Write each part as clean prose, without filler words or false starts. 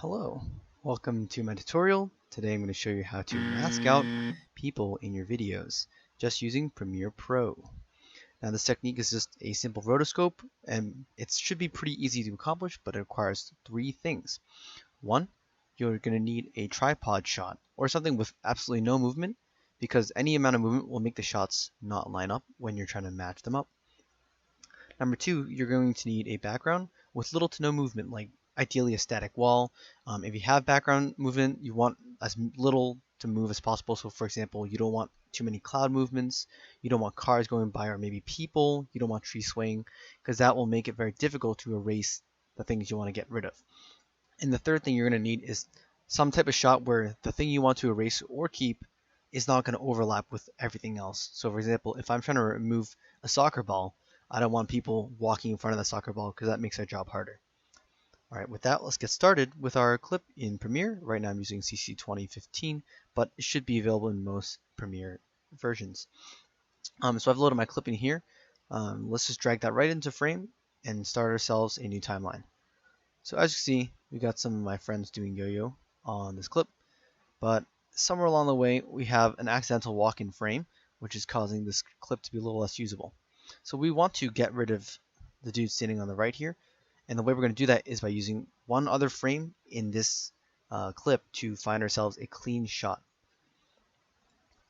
Hello, welcome to my tutorial. Today I'm going to show you how to mask out people in your videos just using Premiere Pro. Now this technique is just a simple rotoscope and it should be pretty easy to accomplish, but it requires three things. One, you're going to need a tripod shot or something with absolutely no movement because any amount of movement will make the shots not line up when you're trying to match them up. Number two, you're going to need a background with little to no movement, like ideally a static wall. If you have background movement, you want as little to move as possible. So for example, you don't want too many cloud movements, you don't want cars going by or maybe people, you don't want trees swaying, because that will make it very difficult to erase the things you want to get rid of. And the third thing you're going to need is some type of shot where the thing you want to erase or keep is not going to overlap with everything else. So for example, if I'm trying to remove a soccer ball, I don't want people walking in front of the soccer ball because that makes our job harder. Alright, with that, let's get started with our clip in Premiere. Right now I'm using CC 2015, but it should be available in most Premiere versions. So I've loaded my clip in here. Let's just drag that right into frame and start ourselves a new timeline. So as you see, we got some of my friends doing yo-yo on this clip, but somewhere along the way we have an accidental walk in frame, which is causing this clip to be a little less usable. So we want to get rid of the dude standing on the right here, and the way we're going to do that is by using one other frame in this clip to find ourselves a clean shot.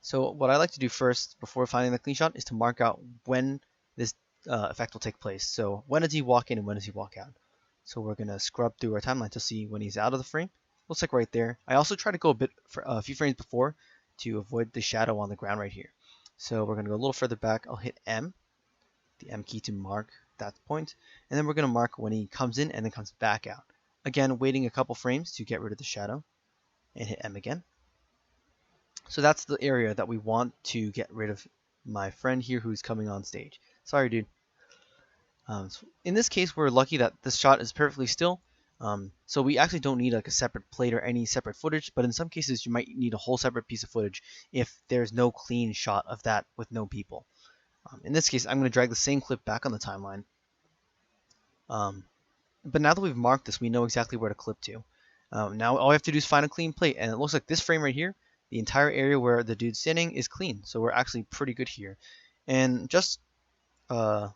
So what I like to do first before finding the clean shot is to mark out when this effect will take place. So when does he walk in and when does he walk out? So we're going to scrub through our timeline to see when he's out of the frame. Looks like right there. I also try to go a few frames before to avoid the shadow on the ground right here. So we're going to go a little further back. I'll hit M, the M key, to mark that point, and then we're going to mark when he comes in and then comes back out. Again, waiting a couple frames to get rid of the shadow, and hit M again. So that's the area that we want to get rid of my friend here who's coming on stage. Sorry, dude. So in this case, we're lucky that this shot is perfectly still. So we actually don't need like a separate plate or any separate footage, but in some cases you might need a whole separate piece of footage if there's no clean shot of that with no people. In this case, I'm going to drag the same clip back on the timeline. But now that we've marked this, we know exactly where to clip to. Now all we have to do is find a clean plate, and it looks like this frame right here, the entire area where the dude's standing is clean, so we're actually pretty good here. And just to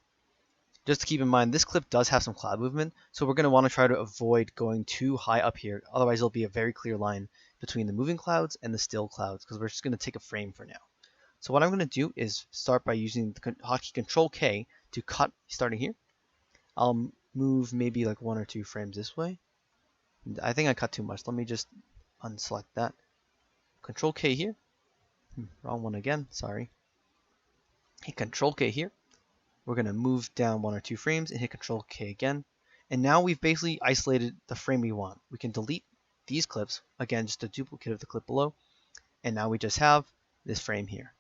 keep in mind, this clip does have some cloud movement, so we're going to want to try to avoid going too high up here. Otherwise, there'll be a very clear line between the moving clouds and the still clouds, because we're just going to take a frame for now. So what I'm going to do is start by using the hotkey Control K to cut starting here. I'll move maybe like 1 or 2 frames this way. I think I cut too much. Let me just unselect that. Control K here. Wrong one again. Sorry. Hit Control K here. We're going to move down 1 or 2 frames and hit Control K again. And now we've basically isolated the frame we want. We can delete these clips. Again, just a duplicate of the clip below. And now we just have this frame here.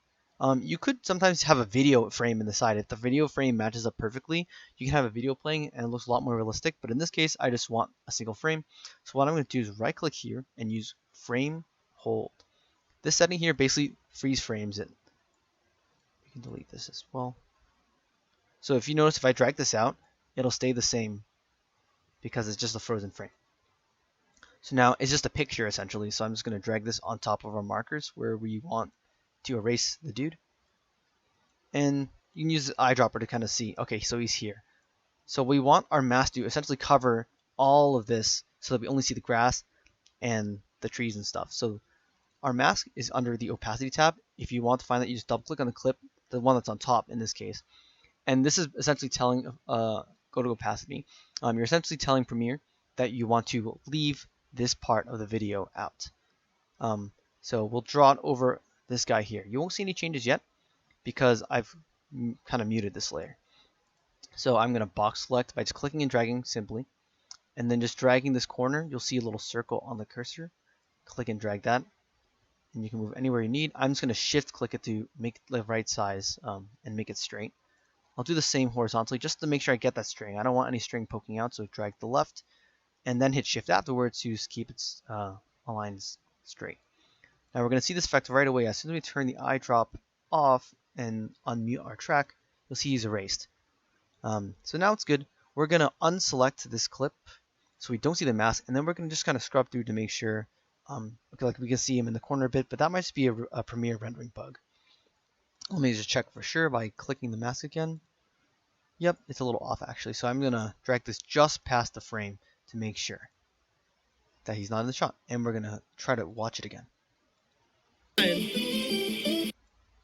You could sometimes have a video frame in the side. If the video frame matches up perfectly, you can have a video playing and it looks a lot more realistic. But in this case, I just want a single frame. So what I'm going to do is right click here and use frame hold. This setting here basically freeze frames it. You can delete this as well. So if you notice, if I drag this out, it'll stay the same because it's just a frozen frame. So now it's just a picture essentially. So I'm just going to drag this on top of our markers where we want to erase the dude. And you can use the eyedropper to kind of see, okay, so he's here. So we want our mask to essentially cover all of this so that we only see the grass and the trees and stuff. So our mask is under the opacity tab. If you want to find that, you just double click on the clip, the one that's on top in this case. And this is essentially telling, go to opacity. You're essentially telling Premiere that you want to leave this part of the video out. So we'll draw it over this guy here. You won't see any changes yet because I've kind of muted this layer. So I'm going to box select by just clicking and dragging simply, and then just dragging this corner. You'll see a little circle on the cursor. Click and drag that, and you can move anywhere you need. I'm just going to shift click it to make the right size and make it straight. I'll do the same horizontally just to make sure I get that string. I don't want any string poking out, so drag the left and then hit shift afterwards to keep its lines straight. Now we're going to see this effect right away. As soon as we turn the eyedrop off and unmute our track, you'll see he's erased. So now it's good. We're going to unselect this clip so we don't see the mask, and then we're going to just kind of scrub through to make sure, okay, like we can see him in the corner a bit, but that might just be a Premiere rendering bug. Let me just check for sure by clicking the mask again. Yep, it's a little off actually, so I'm going to drag this just past the frame to make sure that he's not in the shot, and we're going to try to watch it again.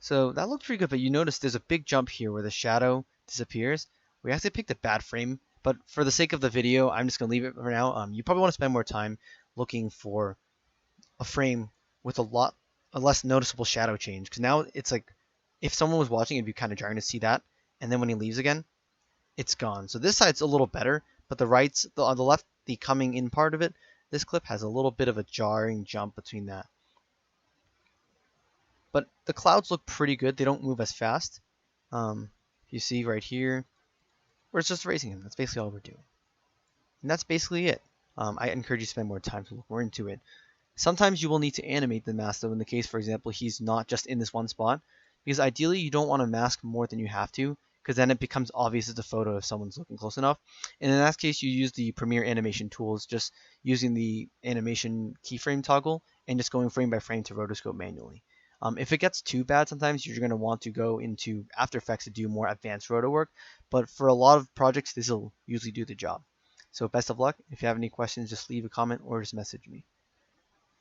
So that looked pretty good, but you notice there's a big jump here where the shadow disappears. We actually picked a bad frame, but for the sake of the video, I'm just going to leave it for now. You probably want to spend more time looking for a frame with a less noticeable shadow change, because now it's like if someone was watching, it'd be kind of jarring to see that, and then when he leaves again, it's gone. So this side's a little better, but on the left, the coming in part of it, this clip has a little bit of a jarring jump between that. But the clouds look pretty good. They don't move as fast. You see right here, we're just erasing them. That's basically all we're doing. And that's basically it. I encourage you to spend more time to look more into it. Sometimes you will need to animate the mask, though, in the case, for example, he's not just in this one spot. Because ideally, you don't want to mask more than you have to, because then it becomes obvious as a photo if someone's looking close enough. And in that case, you use the Premiere animation tools, just using the animation keyframe toggle and just going frame by frame to rotoscope manually. If it gets too bad, sometimes you're going to want to go into After Effects to do more advanced roto work, but for a lot of projects, this will usually do the job. So best of luck. If you have any questions, just leave a comment or just message me.